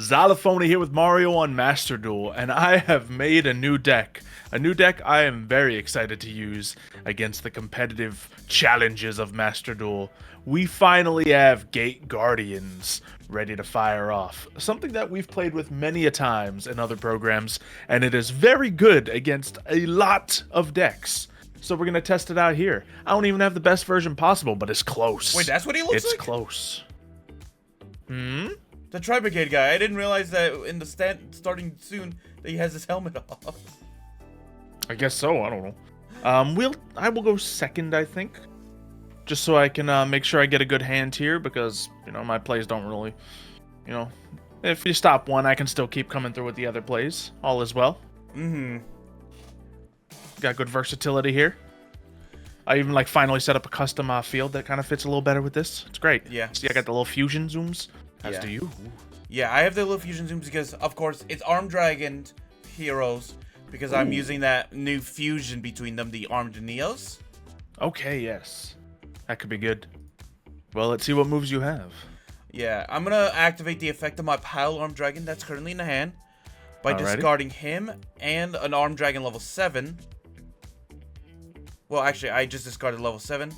Xylophoney here with Mario on Master Duel, and I have made a new deck. A new deck I am very excited to use against the competitive challenges of Master Duel. We finally have Gate Guardians ready to fire off. Something that we've played with many a times in other programs, and it is very good against a lot of decks. So we're going to test it out here. I don't even have the best version possible, but it's close. Wait, that's what he looks like? It's close. The Tri-Brigade guy. I didn't realize that in the starting soon that he has his helmet off. I guess so. I don't know. I will go second, I think, just so I can make sure I get a good hand here because my plays don't really, if you stop one, I can still keep coming through with the other plays. All is well. Got good versatility here. I even finally set up a custom field that kind of fits a little better with this. It's great. Yeah. See, I got the little fusion zooms. As do you. Yeah, I have the little fusion zooms because, of course, it's Armed Dragon heroes because I'm using that new fusion between them, the Armed Neos. Okay, yes. That could be good. Well, let's see what moves you have. Yeah, I'm going to activate the effect of my Pile Armed Dragon that's currently in the hand by discarding him and an Armed Dragon level 7. Well, actually, I just discarded level 7.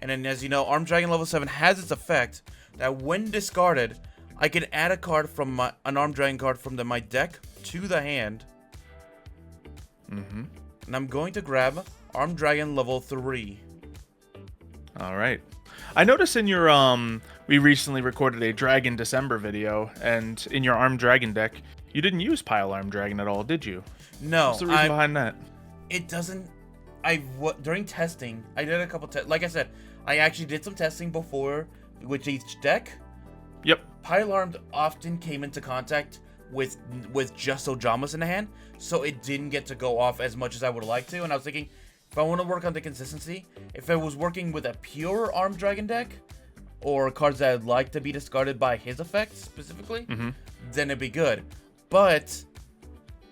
And then, as you know, Armed Dragon level 7 has its effect that when discarded, I can add a card from an Armed Dragon card from my deck to the hand. And I'm going to grab Armed Dragon level 3. All right. I noticed in your we recently recorded a Dragon December video, and in your Armed Dragon deck, you didn't use Pile Armed Dragon at all, did you? No. What's the reason behind that? It doesn't. During testing, I did a couple tests. Like I said, I actually did some testing before with each deck. Yep. Pile Armed often came into contact with just Ojamas in the hand, so it didn't get to go off as much as I would like to. And I was thinking, if I want to work on the consistency, if I was working with a pure Armed Dragon deck, or cards that I'd like to be discarded by his effects specifically, then it'd be good. But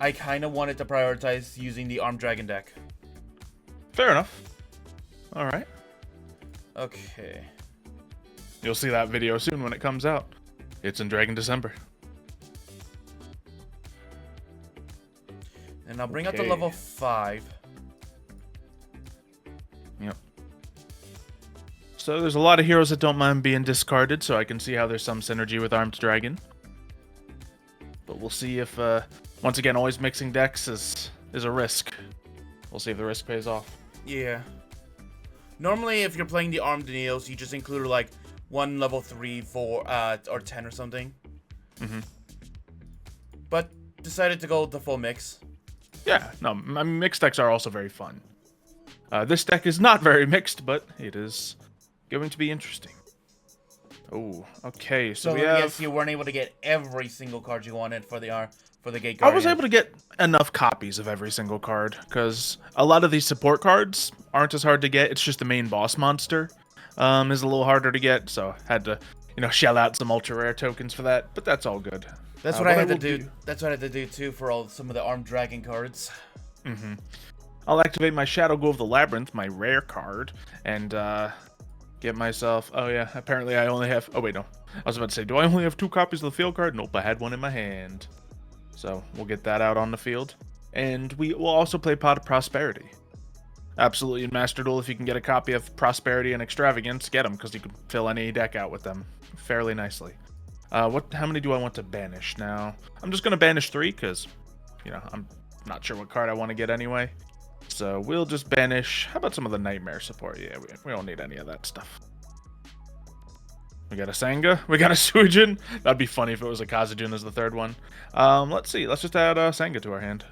I kind of wanted to prioritize using the Armed Dragon deck. Fair enough. All right. Okay. You'll see that video soon when it comes out. It's in Dragon December. And I'll bring out the level 5. Yep. So there's a lot of heroes that don't mind being discarded, so I can see how there's some synergy with Armed Dragon. But we'll see if, once again, always mixing decks is a risk. We'll see if the risk pays off. Yeah. Normally, if you're playing the Armed Neos, you just include, one level 3, 4, or 10 or something. But decided to go with the full mix. Yeah, no, I mean, mixed decks are also very fun. This deck is not very mixed, but it is going to be interesting. Oh, okay, so we have... Yes, you weren't able to get every single card you wanted for the Gate Guardian. I was able to get enough copies of every single card, because a lot of these support cards aren't as hard to get. It's just the main boss monster is a little harder to get, so had to, shell out some ultra rare tokens for that, but that's all good. That's what I had to do. That's what I had to do too for some of the Armed Dragon cards. I'll activate my Shadow Go of the Labyrinth, my rare card, and get myself... Oh yeah, apparently I only have... Oh wait, no. I was about to say, do I only have 2 copies of the field card? Nope, I had one in my hand. So we'll get that out on the field. And we will also play Pot of Prosperity. Absolutely in Master Duel, if you can get a copy of Prosperity and Extravagance, get them, because you can fill any deck out with them fairly nicely. How many do I want to banish now? I'm just going to banish 3, because, I'm not sure what card I want to get anyway. So we'll just banish... How about some of the Nightmare support? Yeah, we don't need any of that stuff. We got a Sanga. We got a Suijin. That'd be funny if it was a Kazajun as the third one. Let's see. Let's just add Sanga to our hand.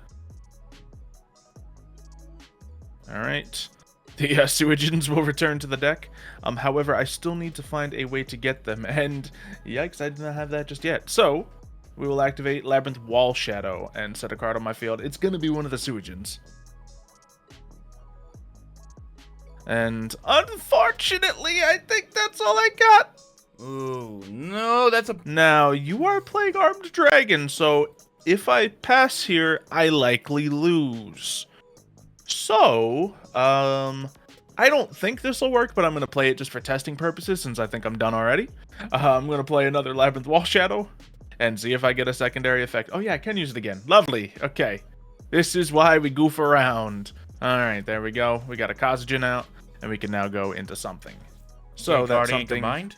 Alright. The Suijins will return to the deck. However, I still need to find a way to get them. And, yikes, I do not have that just yet. So, we will activate Labyrinth Wall Shadow and set a card on my field. It's going to be one of the Suijins. And, unfortunately, I think that's all I got. Ooh, no, that's a... Now, you are playing Armed Dragon, so if I pass here, I likely lose. So, I don't think this will work, but I'm going to play it just for testing purposes since I think I'm done already. I'm going to play another Labyrinth Wall Shadow. and see if I get a secondary effect. Oh yeah, I can use it again. Lovely. Okay. This is why we goof around. Alright, there we go. We got a Kazajan out, and we can now go into something. So that's something... combined?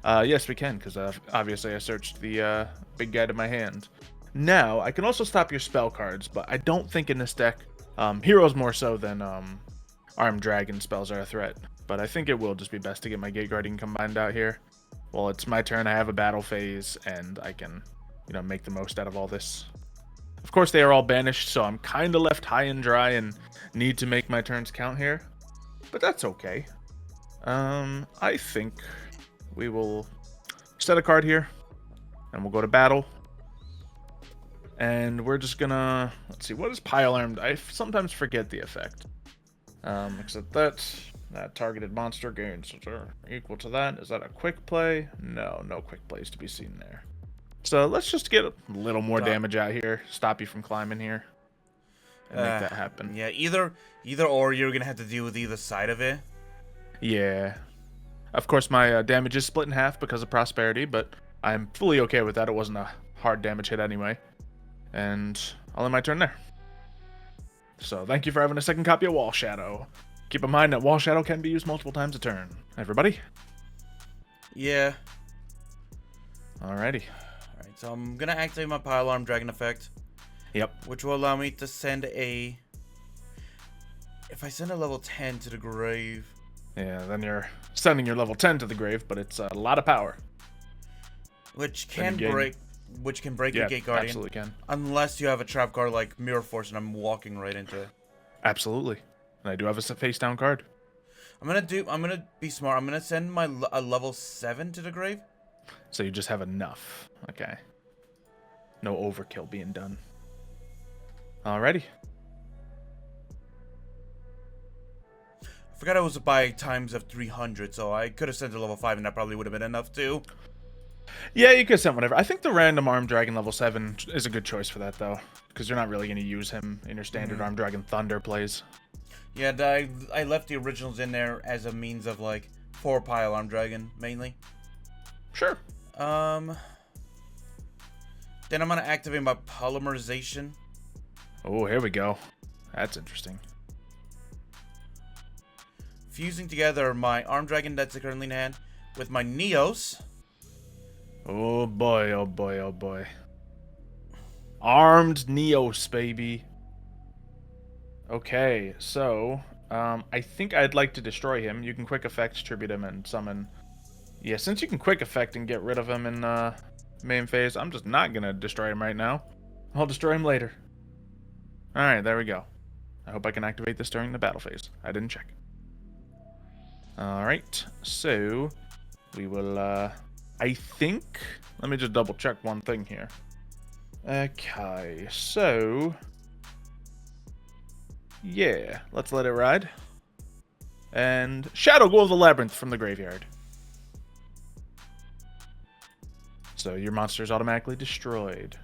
Yes, we can, because obviously I searched the big guy to my hand. Now, I can also stop your spell cards, but I don't think in this deck, heroes more so than armed dragon spells are a threat. But I think it will just be best to get my Gate Guardian combined out here. Well, it's my turn, I have a battle phase, and I can, you know, make the most out of all this. Of course, they are all banished, so I'm kind of left high and dry and need to make my turns count here. But that's okay. I think we will set a card here, and we'll go to battle. And we're just gonna, let's see, what is Pile Armed? I sometimes forget the effect. Except that targeted monster gains are equal to that. Is that a quick play? No, no quick plays to be seen there. So let's just get a little more damage out here. Stop you from climbing here. And make that happen. Yeah, either or you're gonna have to deal with either side of it. Yeah. Of course, my damage is split in half because of prosperity, but I'm fully okay with that. It wasn't a hard damage hit anyway. And I'll end my turn there. So thank you for having a second copy of Wall Shadow. Keep in mind that Wall Shadow can be used multiple times a turn. Everybody? Yeah. Alrighty. Alright, so I'm gonna activate my Pile Arm Dragon effect. Yep. Which will allow me to send a... If I send a level 10 to the grave... Yeah, then you're sending your level 10 to the grave, but it's a lot of power. Which can break your Gate Guardian. Absolutely can. Unless you have a trap card like Mirror Force and I'm walking right into it. Absolutely. And I do have a face down card. I'm gonna be smart. I'm gonna send a level 7 to the grave. So you just have enough. Okay. No overkill being done. Alrighty. I forgot I was by times of 300, so I could have sent a level 5 and that probably would have been enough too. Yeah, you could send whatever. I think the random Armed Dragon level 7 is a good choice for that, though. Because you're not really going to use him in your standard Armed Dragon Thunder plays. Yeah, I left the originals in there as a means of, like, 4 Pile Armed Dragon, mainly. Sure. Then I'm going to activate my Polymerization. Oh, here we go. That's interesting. Fusing together my Armed Dragon that's currently in hand with my Neos. Oh boy, oh boy, oh boy. Armed Neos, baby. Okay, so, I think I'd like to destroy him. You can quick effect, tribute him, and summon. Yeah, since you can quick effect and get rid of him in main phase, I'm just not gonna destroy him right now. I'll destroy him later. Alright, there we go. I hope I can activate this during the battle phase. I didn't check. Alright, so we will, I think, let me just double check one thing here. Okay, so, yeah, let's let it ride. And Shadow Go of the Labyrinth from the graveyard. So your monster is automatically destroyed.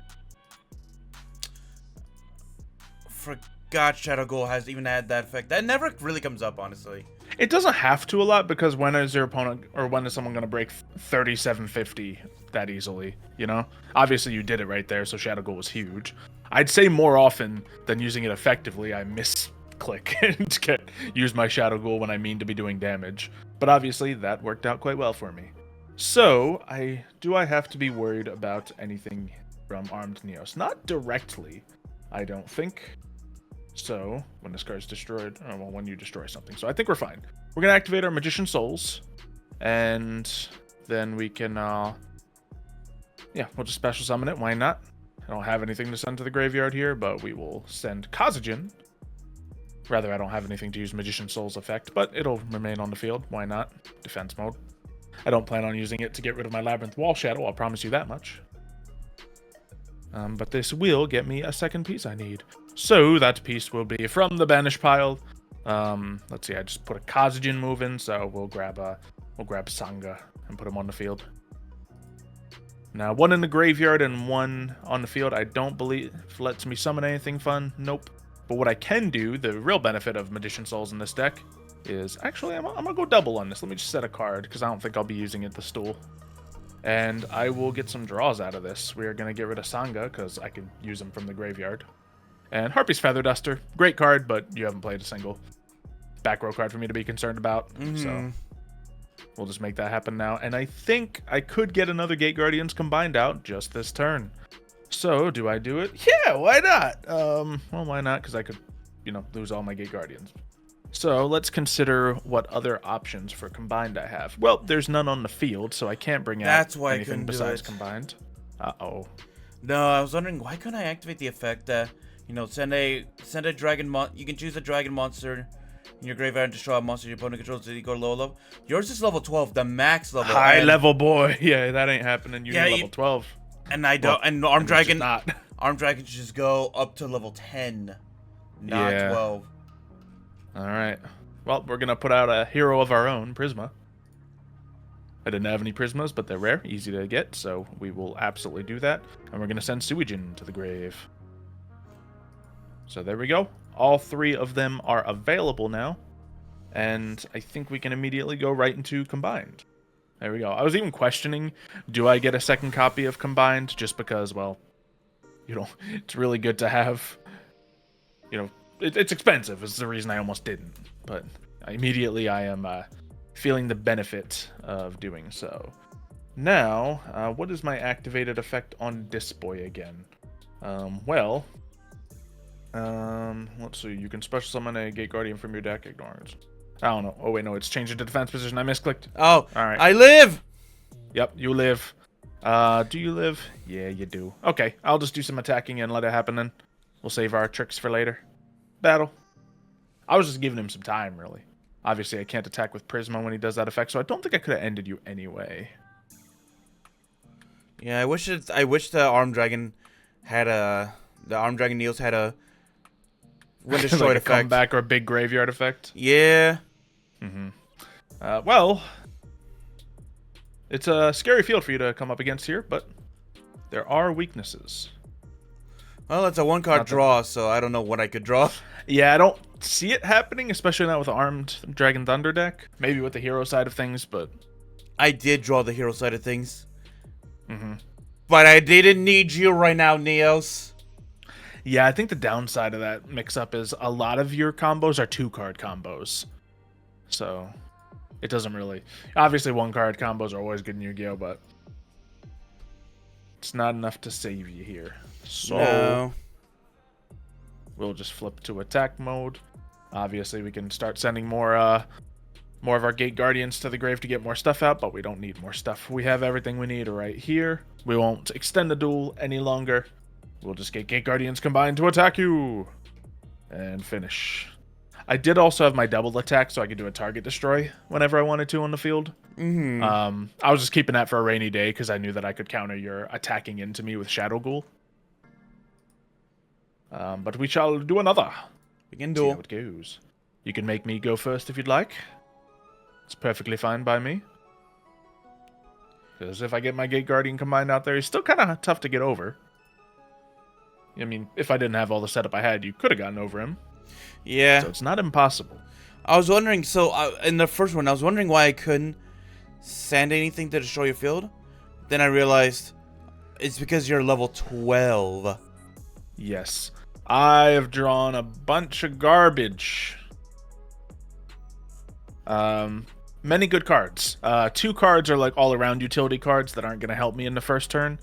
Forgot Shadow Ghoul has even had that effect. That never really comes up, honestly. It doesn't have to a lot, because when is your opponent, or when is someone going to break 3750 that easily, you know? Obviously you did it right there, so Shadow Ghoul was huge. I'd say more often than using it effectively, I misclick and use my Shadow Ghoul when I mean to be doing damage. But obviously that worked out quite well for me. So, do I have to be worried about anything from Armed Neos? Not directly, I don't think. So, when this card's destroyed, oh, well, when you destroy something. So I think we're fine. We're going to activate our Magician Souls, and then we can, yeah, we'll just special summon it. Why not? I don't have anything to send to the graveyard here, but we will send Kazajan. Rather, I don't have anything to use Magician Souls effect, but it'll remain on the field. Why not? Defense mode. I don't plan on using it to get rid of my Labyrinth Wall Shadow, I'll promise you that much. But this will get me a second piece I need. So that piece will be from the banish pile. Let's see, I just put a Kazajan move in, so we'll grab Sangha and put him on the field. Now, one in the graveyard and one on the field, I don't believe lets me summon anything fun. Nope. But what I can do, the real benefit of Magician Souls in this deck, is actually I'm gonna go double on this. Let me just set a card because I don't think I'll be using it the stool. And I will get some draws out of this. We are going to get rid of Sangha, because I can use him from the graveyard. And Harpy's Feather Duster. Great card, but you haven't played a single back row card for me to be concerned about. So we'll just make that happen now. And I think I could get another Gate Guardians combined out just this turn. So, do I do it? Yeah, why not? Well, why not? Because I could, lose all my Gate Guardians. So let's consider what other options for combined I have. Well, there's none on the field, so I can't bring out anything besides combined. Uh-oh. No, I was wondering, why couldn't I activate the effect that, send a dragon you can choose a dragon monster in your graveyard and destroy a monster your opponent controls until you go low level. Yours is level 12, the max level. High level boy. Yeah, that ain't happening. You need level 12. And I don't, and Armed Dragon should just go up to level 10, not 12. All right. Well, we're going to put out a hero of our own, Prisma. I didn't have any Prismas, but they're rare, easy to get, so we will absolutely do that. And we're going to send Suijin to the grave. So there we go. All 3 of them are available now. And I think we can immediately go right into Combined. There we go. I was even questioning, do I get a second copy of Combined? Just because, well, it's really good to have, it's expensive is the reason I almost didn't. But immediately I am feeling the benefit of doing so. Now, what is my activated effect on Disboy again? Let's see. You can special summon a Gate Guardian from your deck. Ignore it. I don't know. Oh, wait, no. It's changing to defense position. I misclicked. Oh, all right. I live! Yep, you live. Do you live? Yeah, you do. Okay, I'll just do some attacking and let it happen then. We'll save our tricks for later. Battle. I was just giving him some time, really. Obviously, I can't attack with Prisma when he does that effect, so I don't think I could have ended you anyway. Yeah, I wish the Armed Dragon had the Armed Dragon Neos had a when destroyed like a effect. Comeback or a big graveyard effect. Yeah. Well, it's a scary field for you to come up against here, but there are weaknesses. Well, it's a 1-card draw, so I don't know what I could draw. Yeah, I don't see it happening, especially not with the Armed Dragon Thunder deck. Maybe with the hero side of things, but I did draw the hero side of things. But I didn't need you right now, Neos. Yeah, I think the downside of that mix-up is a lot of your combos are 2-card combos. So, it doesn't really... Obviously, 1-card combos are always good in Yu-Gi-Oh!, but it's not enough to save you here. So, no. We'll just flip to attack mode. Obviously, we can start sending more of our Gate Guardians to the grave to get more stuff out, but we don't need more stuff. We have everything we need right here. We won't extend the duel any longer. We'll just get Gate Guardians combined to attack you. And finish. I did also have my double attack, so I could do a target destroy whenever I wanted to on the field. I was just keeping that for a rainy day, because I knew that I could counter your attacking into me with Shadow Ghoul. But we shall do another. We can See do how it goes. You can make me go first if you'd like. It's perfectly fine by me. Because if I get my Gate Guardian combined out there, he's still kind of tough to get over. I mean, if I didn't have all the setup I had, you could have gotten over him. Yeah. So it's not impossible. I was wondering, in the first one, I was wondering why I couldn't send anything to destroy your field. Then I realized it's because you're level 12. Yes. I have drawn a bunch of garbage. Many good cards. 2 cards are like all-around utility cards that aren't going to help me in the first turn.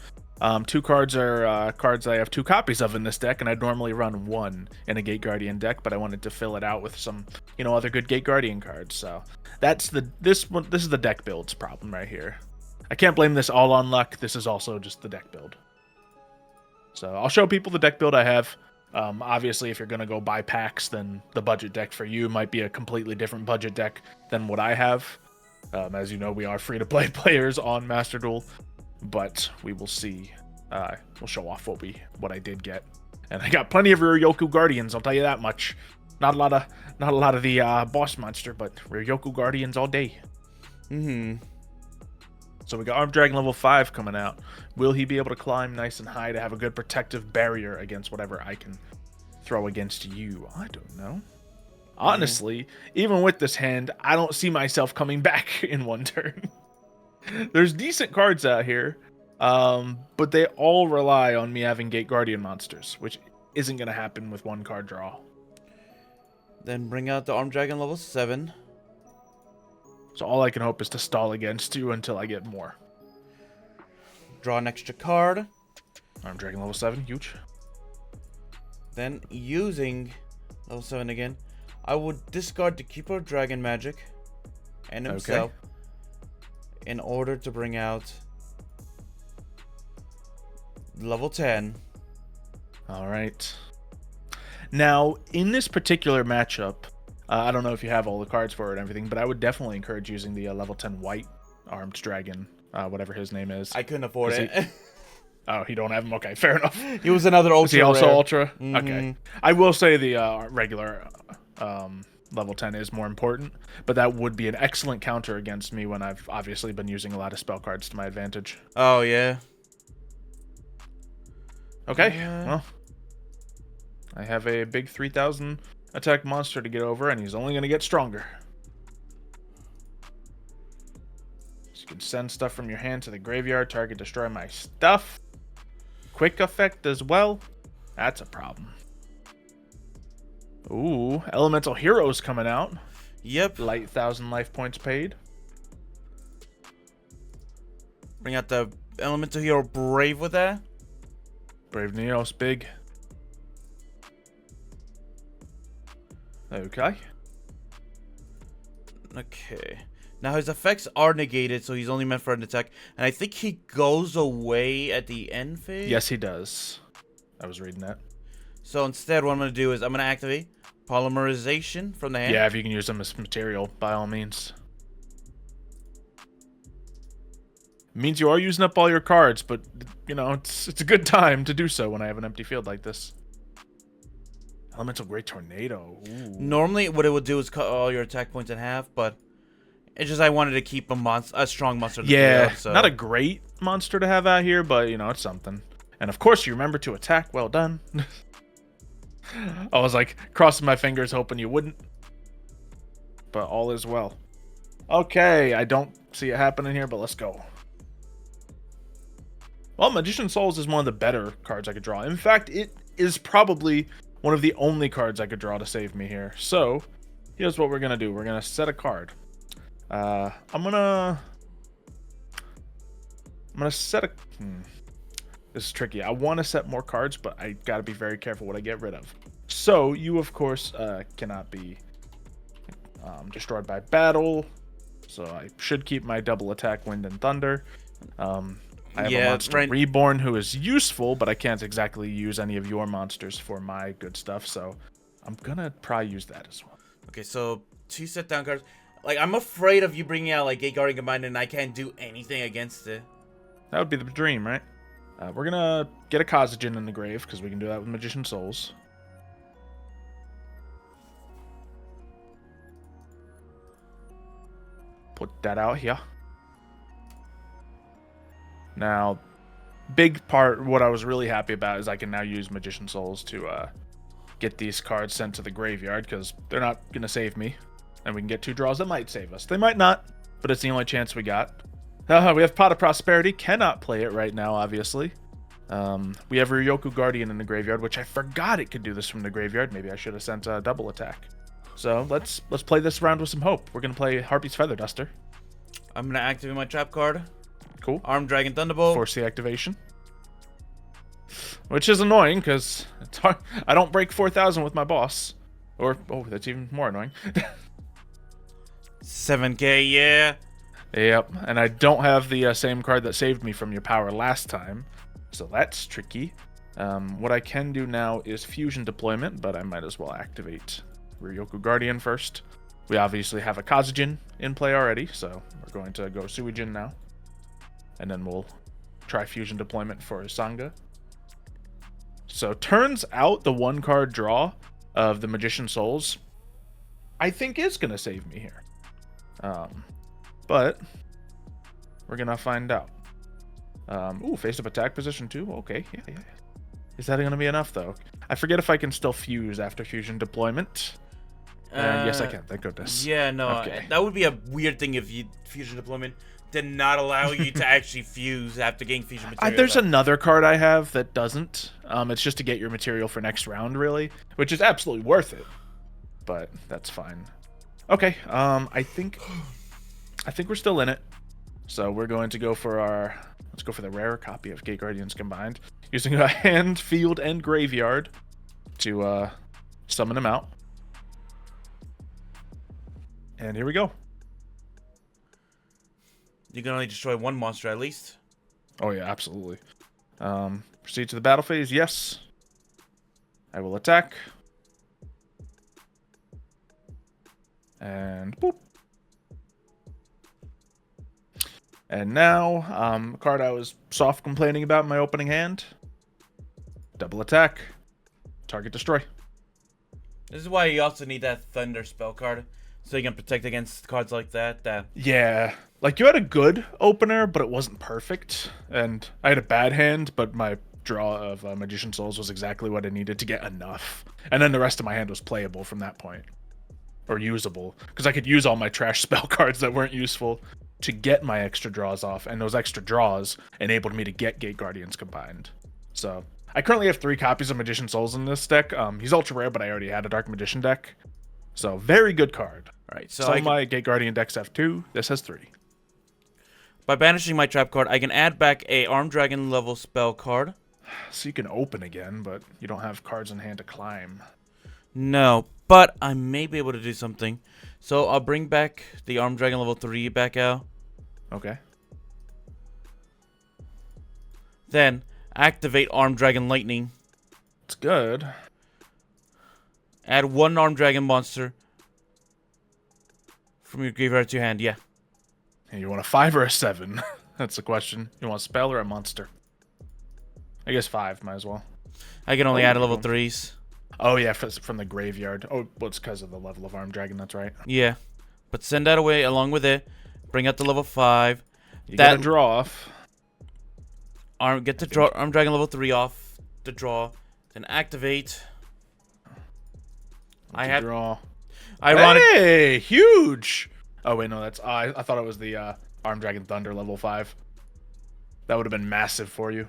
2 cards are cards I have 2 copies of in this deck, and I'd normally run 1 in a Gate Guardian deck, but I wanted to fill it out with some, other good Gate Guardian cards. So that's this is the deck build's problem right here. I can't blame this all on luck. This is also just the deck build. So I'll show people the deck build I have. Obviously, if you're going to go buy packs, then the budget deck for you might be a completely different budget deck than what I have. As you know, we are free-to-play players on Master Duel, but we will see. We'll show off what I did get, and I got plenty of Ryoku Guardians. I'll tell you that much. Not a lot of the boss monster, but Ryoku Guardians all day. So we got Armed Dragon level 5 coming out. Will he be able to climb nice and high to have a good protective barrier against whatever I can throw against you? I don't know. Honestly, even with this hand, I don't see myself coming back in 1 turn. There's decent cards out here, but they all rely on me having Gate Guardian monsters, which isn't going to happen with one card draw. Then bring out the Armed Dragon level 7. So all I can hope is to stall against you until I get more. Draw an extra card. Armed Dragon level 7, huge. Then, using level 7 again, I would discard the Keeper of Dragon Magic and himself in order to bring out level 10. All right. Now, in this particular matchup, I don't know if you have all the cards for it and everything, but I would definitely encourage using the level 10 white Armed Dragon, whatever his name is. I couldn't afford it. Oh, you don't have him? Okay, fair enough. He was another ultra. Is he also rare. ultra? Mm-hmm. Okay. I will say the regular level 10 is more important, but that would be an excellent counter against me when I've obviously been using a lot of spell cards to my advantage. Oh, yeah. Okay, well, I have a big 3,000 attack monster to get over, and he's only going to get stronger. So you can send stuff from your hand to the graveyard, target destroy my stuff. Quick effect as well. That's a problem. Ooh, Elemental Heroes coming out. Yep. Light 1,000 life points paid. Bring out the Elemental Hero Brave with that. Brave Neos, big. Okay. Okay. Now his effects are negated, so he's only meant for an attack. And I think he goes away at the end phase. Yes, he does. I was reading that. So instead, what I'm going to do is I'm going to activate Polymerization from the hand. Yeah, if you can use them as material, by all means. It means you are using up all your cards, but, you know, it's a good time to do so when I have an empty field like this. Elemental Great Tornado. Ooh. Normally, what it would do is cut all your attack points in half, but it's just I wanted to keep a strong monster. Yeah, field, so. Not a great monster to have out here, but, you know, it's something. And, of course, you remember to attack. Well done. I was, like, crossing my fingers hoping you wouldn't. But all is well. Okay, I don't see it happening here, but let's go. Well, Magician Souls is one of the better cards I could draw. In fact, it is probably one of the only cards I could draw to save me here. So, here's what we're going to do. We're going to set a card. I'm going to set a... This is tricky. I want to set more cards, but I got to be very careful what I get rid of. So, you, of course, cannot be destroyed by battle. So, I should keep my double attack, Wind and Thunder. I have a monster Reborn who is useful, but I can't exactly use any of your monsters for my good stuff, so I'm gonna probably use that as well. Okay, so 2 set down cards. Like, I'm afraid of you bringing out, like, Gate Guardian Combined, and I can't do anything against it. That would be the dream, right? We're gonna get a Kazajan in the grave, because we can do that with Magician Souls. Put that out here. Now, big part, what I was really happy about is I can now use Magician Souls to get these cards sent to the graveyard, because they're not going to save me. And we can get 2 draws that might save us. They might not, but it's the only chance we got. We have Pot of Prosperity. Cannot play it right now, obviously. We have Ryoku Guardian in the graveyard, which I forgot it could do this from the graveyard. Maybe I should have sent a double attack. So let's play this round with some hope. We're going to play Harpy's Feather Duster. I'm going to activate my trap card. Cool. Armed Dragon Thunderbolt. Force the activation. Which is annoying, because it's hard. I don't break 4,000 with my boss. Or, oh, that's even more annoying. 7k, yeah. Yep, and I don't have the same card that saved me from your power last time. So that's tricky. What I can do now is Fusion Deployment, but I might as well activate Ryoku Guardian first. We obviously have a Kazajan in play already, so we're going to go Suijin now. And then we'll try Fusion Deployment for Sangha. So turns out the 1-card draw of the Magician Souls, I think is going to save me here. But we're going to find out. Ooh, face-up attack position too. Okay, yeah. Is that going to be enough, though? I forget if I can still fuse after Fusion Deployment. Yes, I can. Thank goodness. Yeah, no. Okay. That would be a weird thing if you Fusion Deployment did not allow you to actually fuse after getting fusion material. There's another card I have that doesn't. It's just to get your material for next round, really, which is absolutely worth it. But that's fine. Okay. I think we're still in it. So we're going to go for let's go for the rare copy of Gate Guardians Combined, using a hand, field, and graveyard to summon him out. And here we go. You can only destroy one monster at least. Oh yeah, absolutely. Proceed to the battle phase. Yes. I will attack. And boop. And now, card I was soft complaining about in my opening hand. Double attack. Target destroy. This is why you also need that Thunder spell card, so you can protect against cards like that. Yeah. Like, you had a good opener, but it wasn't perfect. And I had a bad hand, but my draw of Magician Souls was exactly what I needed to get enough. And then the rest of my hand was playable from that point. Or usable. Because I could use all my trash spell cards that weren't useful to get my extra draws off. And those extra draws enabled me to get Gate Guardians Combined. So, I currently have 3 copies of Magician Souls in this deck. He's ultra rare, but I already had a Dark Magician deck. So, very good card. Alright, so some my Gate Guardian decks have 2. This has 3. By banishing my trap card, I can add back a Armed Dragon level spell card. So you can open again, but you don't have cards in hand to climb. No, but I may be able to do something. So I'll bring back the Armed Dragon level 3 back out. Okay. Then activate Armed Dragon Lightning. It's good. Add 1 Armed Dragon monster from your graveyard to your hand. Yeah. Hey, you want a 5 or a 7? That's the question. You want a spell or a monster? I guess 5, might as well. I can only add level 3s. Oh, yeah, from the graveyard. Oh, well, it's because of the level of Armed Dragon, that's right. Yeah. But send that away along with it. Bring out the level 5. You gotta draw off. Get the draw Armed Dragon level 3 off the draw. Then activate. I have draw. Ironic. Hey, huge! Oh, wait, no, that's... I thought it was the Armed Dragon Thunder level 5. That would have been massive for you.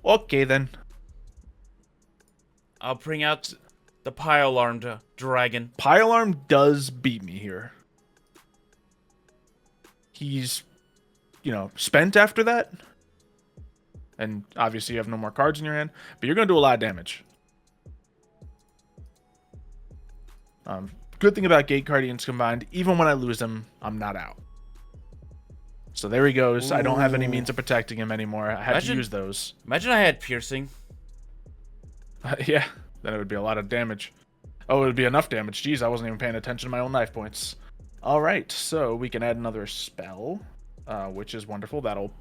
Okay, then. I'll bring out the Pile Armed Dragon. Pile Arm does beat me here. He's, spent after that. And obviously you have no more cards in your hand. But you're going to do a lot of damage. Good thing about Gate Guardians Combined, even when I lose them, I'm not out. So there he goes. Ooh. I don't have any means of protecting him anymore. I had to use those. Imagine I had Piercing. Yeah, then it would be a lot of damage. Oh, it would be enough damage. Jeez, I wasn't even paying attention to my own life points. All right, so we can add another spell, which is wonderful. That'll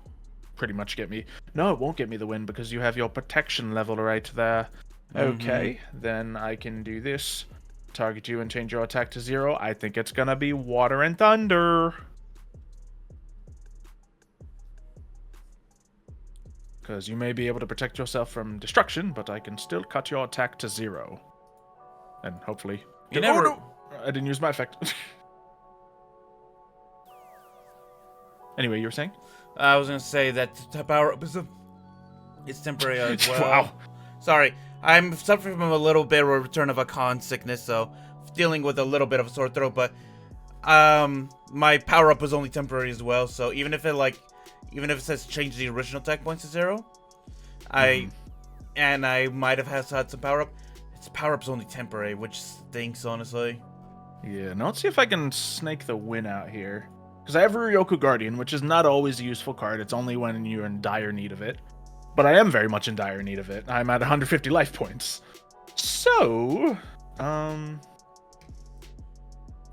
pretty much get me... No, it won't get me the win because you have your protection level right there. Okay, then I can do this. Target you and change your attack to 0. I think it's going to be Water and Thunder. Because you may be able to protect yourself from destruction, but I can still cut your attack to 0. And hopefully... You never... Oh, no! I didn't use my effect. Anyway, you were saying? I was going to say that the power-up it's temporary as well. Wow. Sorry. I'm suffering from a little bit of a return of a con sickness, so dealing with a little bit of a sore throat, but my power-up was only temporary as well, so even if it says change the original attack points to 0, I might have had some power-up. Its power-up's only temporary, which stinks, honestly. Yeah, now let's see if I can snake the win out here. Because I have Ryoku Guardian, which is not always a useful card. It's only when you're in dire need of it. But I am very much in dire need of it. I'm at 150 life points. So,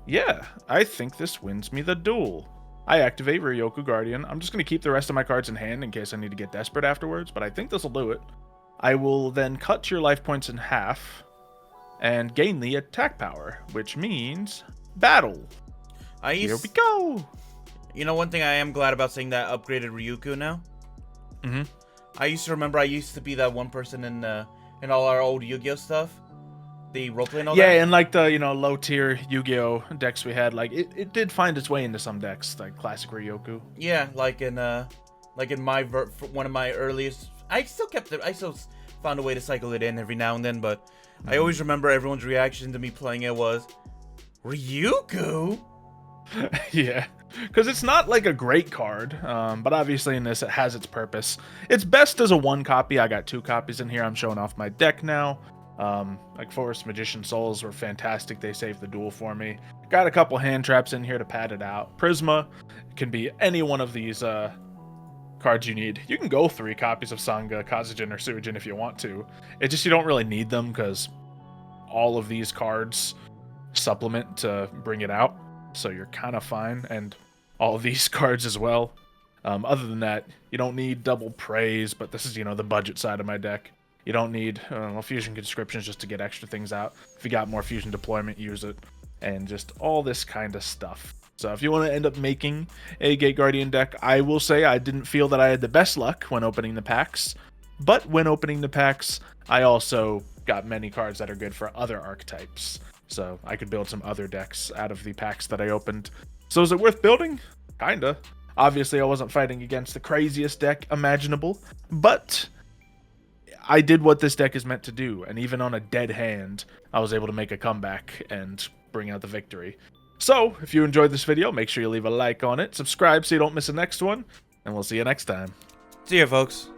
yeah, I think this wins me the duel. I activate Ryoku Guardian. I'm just going to keep the rest of my cards in hand in case I need to get desperate afterwards, but I think this will do it. I will then cut your life points in half and gain the attack power, which means battle. Here we go. You know, one thing I am glad about seeing that upgraded Ryuku now? I used to remember I used to be that one person in all our old Yu-Gi-Oh stuff the roleplay and all Yeah, that. and like the low tier Yu-Gi-Oh decks we had, like it did find its way into some decks, like classic Ryoku. Yeah, like in one of my earliest. I still kept it. I still found a way to cycle it in every now and then, but I always remember everyone's reaction to me playing it was, Ryugu? Yeah, because it's not like a great card, but obviously in this it has its purpose. It's best as a 1 copy. I got 2 copies in here. I'm showing off my deck now. Like Forest Magician Souls were fantastic. They saved the duel for me. Got a couple hand traps in here to pad it out. Prisma can be any one of these cards you need. You can go 3 copies of Sangha, Kazujin, or Sujin if you want to. It's just you don't really need them because all of these cards supplement to bring it out. So you're kind of fine, and all of these cards as well. Other than that, you don't need double praise, but this is, the budget side of my deck. You don't need fusion conscriptions just to get extra things out. If you got more fusion deployment, use it, and just all this kind of stuff. So if you want to end up making a Gate Guardian deck, I will say I didn't feel that I had the best luck when opening the packs, but when opening the packs, I also got many cards that are good for other archetypes. So I could build some other decks out of the packs that I opened. So is it worth building? Kinda. Obviously, I wasn't fighting against the craziest deck imaginable, but I did what this deck is meant to do, and even on a dead hand, I was able to make a comeback and bring out the victory. So, if you enjoyed this video, make sure you leave a like on it, subscribe so you don't miss the next one, and we'll see you next time. See ya, folks.